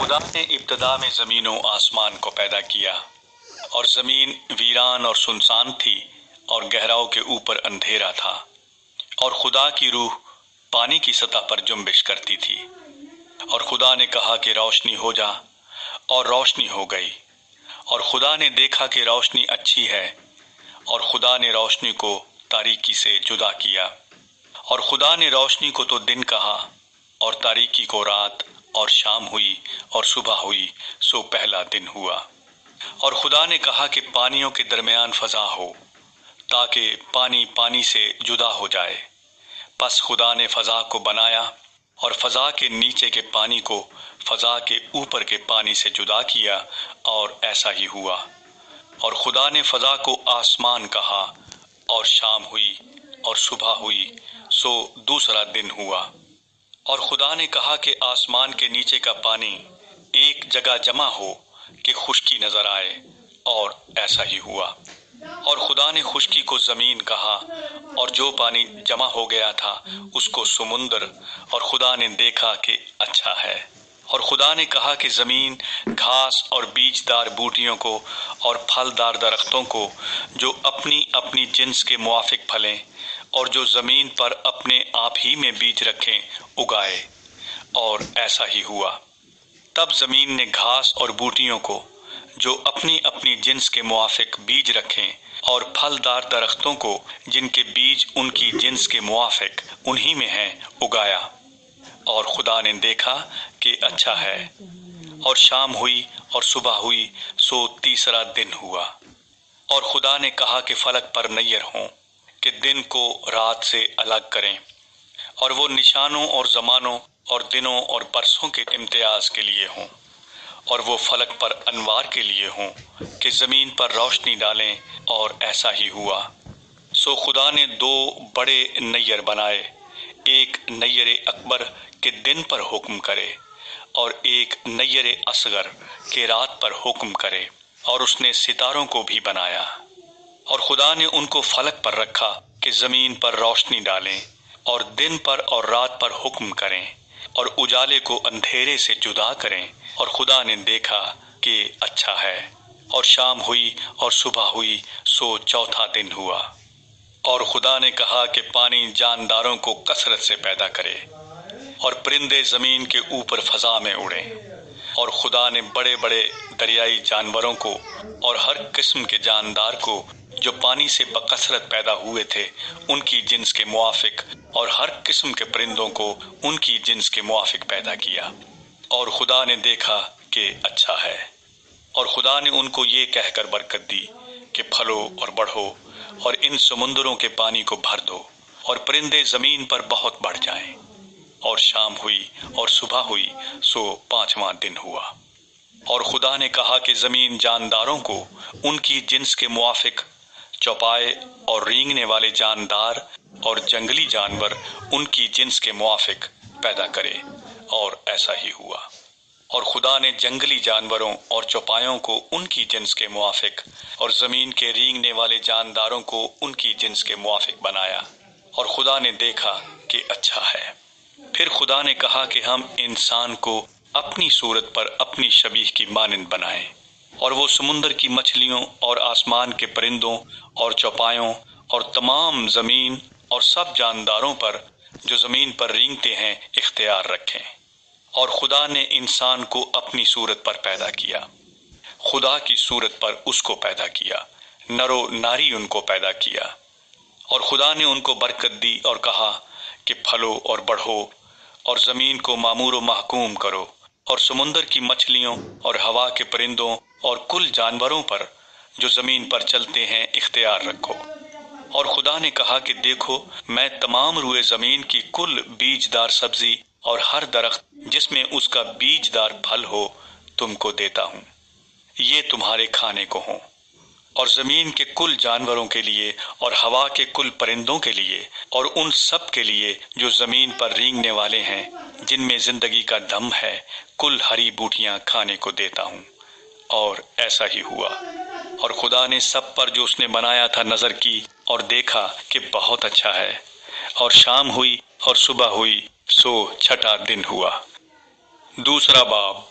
खुदा ने इब्तदा में ज़मीन और आसमान को पैदा किया, और ज़मीन वीरान और सुनसान थी और गहराओं के ऊपर अंधेरा था, और खुदा की रूह पानी की सतह पर जुम्बिश करती थी। और खुदा ने कहा कि रोशनी हो जा, और रोशनी हो गई। और खुदा ने देखा कि रोशनी अच्छी है, और खुदा ने रोशनी को तारीकी से जुदा किया। और खुदा ने रोशनी को तो दिन कहा, और तारीकी को रात, और शाम हुई और सुबह हुई, सो पहला दिन हुआ। और खुदा ने कहा कि पानियों के दरमियान फजा हो, ताकि पानी पानी से जुदा हो जाए। बस खुदा ने फजा को बनाया, और फजा के नीचे के पानी को फजा के ऊपर के पानी से जुदा किया, और ऐसा ही हुआ। और खुदा ने फजा को आसमान कहा, और शाम हुई और सुबह हुई, सो दूसरा दिन हुआ। और खुदा ने कहा कि आसमान के नीचे का पानी एक जगह जमा हो कि खुश्की नजर आए, और ऐसा ही हुआ। और खुदा ने खुश्की को जमीन कहा, और जो पानी जमा हो गया था उसको समुंदर। और खुदा ने देखा कि अच्छा है। और खुदा ने कहा कि जमीन घास और बीजदार बूटियों को और फलदार दरख्तों को, जो अपनी अपनी जिन्स के मुआफिक फलें और जो जमीन पर अपने आप ही में बीज रखें, उगाए, और ऐसा ही हुआ। तब जमीन ने घास और बूटियों को, जो अपनी अपनी जिन्स के मुआफिक बीज रखें, और फलदार दरख्तों को, जिनके बीज उनकी जिन्स के मुआफिक उन्हीं में हैं, उगाया। और खुदा ने देखा कि अच्छा है। और शाम हुई और सुबह हुई, सो तीसरा दिन हुआ। और खुदा ने कहा कि फलक पर नैयर हों, कि दिन को रात से अलग करें, और वो निशानों और ज़मानों और दिनों और बरसों के इम्तियाज के लिए हों, और वो फलक पर अनवार के लिए हों, कि ज़मीन पर रोशनी डालें, और ऐसा ही हुआ। सो खुदा ने दो बड़े नैयर बनाए, एक नैयर अकबर के दिन पर हुक्म करे, और एक नैयर असगर के रात पर हुक्म करे। और उसने सितारों को भी बनाया। और खुदा ने उनको फलक पर रखा कि ज़मीन पर रोशनी डालें, और दिन पर और रात पर हुक्म करें, और उजाले को अंधेरे से जुदा करें। और खुदा ने देखा कि अच्छा है। और शाम हुई और सुबह हुई, सो चौथा दिन हुआ। और खुदा ने कहा कि पानी जानदारों को कसरत से पैदा करे, और परिंदे ज़मीन के ऊपर फ़ज़ा में उड़ें। और खुदा ने बड़े बड़े दरियाई जानवरों को और हर किस्म के जानदार को, जो पानी से बकसरत पैदा हुए थे, उनकी जिन्स के मुआफिक, और हर किस्म के परिंदों को उनकी जिन्स के मुआफिक पैदा किया। और खुदा ने देखा कि अच्छा है। और खुदा ने उनको ये कहकर बरकत दी कि फलो और बढ़ो, और इन समुंदरों के पानी को भर दो, और परिंदे ज़मीन पर बहुत बढ़ जाएं। और शाम हुई और सुबह हुई, सो पांचवां दिन हुआ। और खुदा ने कहा कि ज़मीन जानदारों को उनकी जिन्स के मुआफिक, चौपाए और रेंगने वाले जानदार और जंगली जानवर उनकी जिन्स के मुआफिक पैदा करे, और ऐसा ही हुआ। और खुदा ने जंगली जानवरों और चौपायों को उनकी जिन्स के मुआफिक, और ज़मीन के रेंगने वाले जानदारों को उनकी जिन्स के मुआफिक बनाया। और खुदा ने देखा कि अच्छा है। फिर खुदा ने कहा कि हम इंसान को अपनी सूरत पर अपनी शबीह की मानंद बनाएं, और वो समुंदर की मछलियों और आसमान के परिंदों और चौपायों और तमाम ज़मीन और सब जानदारों पर, जो ज़मीन पर रेंगते हैं, इख्तियार रखें। और खुदा ने इंसान को अपनी सूरत पर पैदा किया, खुदा की सूरत पर उसको पैदा किया, नरो नारी उनको पैदा किया। और खुदा ने उनको बरकत दी और कहा कि फलो और बढ़ो, और ज़मीन को मामूर व महकूम करो, और समुंदर की मछलियों और हवा के परिंदों और कुल जानवरों पर, जो ज़मीन पर चलते हैं, इख्तियार रखो। और खुदा ने कहा कि देखो, मैं तमाम रुए ज़मीन की कुल बीजदार सब्जी और हर दरख्त जिसमें उसका बीजदार फल हो, तुमको देता हूँ, ये तुम्हारे खाने को हों। और ज़मीन के कुल जानवरों के लिए, और हवा के कुल परिंदों के लिए, और उन सब के लिए जो ज़मीन पर रेंगने वाले हैं, जिनमें ज़िंदगी का दम है, कुल हरी बूटियां खाने को देता हूँ। और ऐसा ही हुआ। और खुदा ने सब पर जो उसने बनाया था नज़र की, और देखा कि बहुत अच्छा है। और शाम हुई और सुबह हुई, सो छठा दिन हुआ। दूसरा बाब।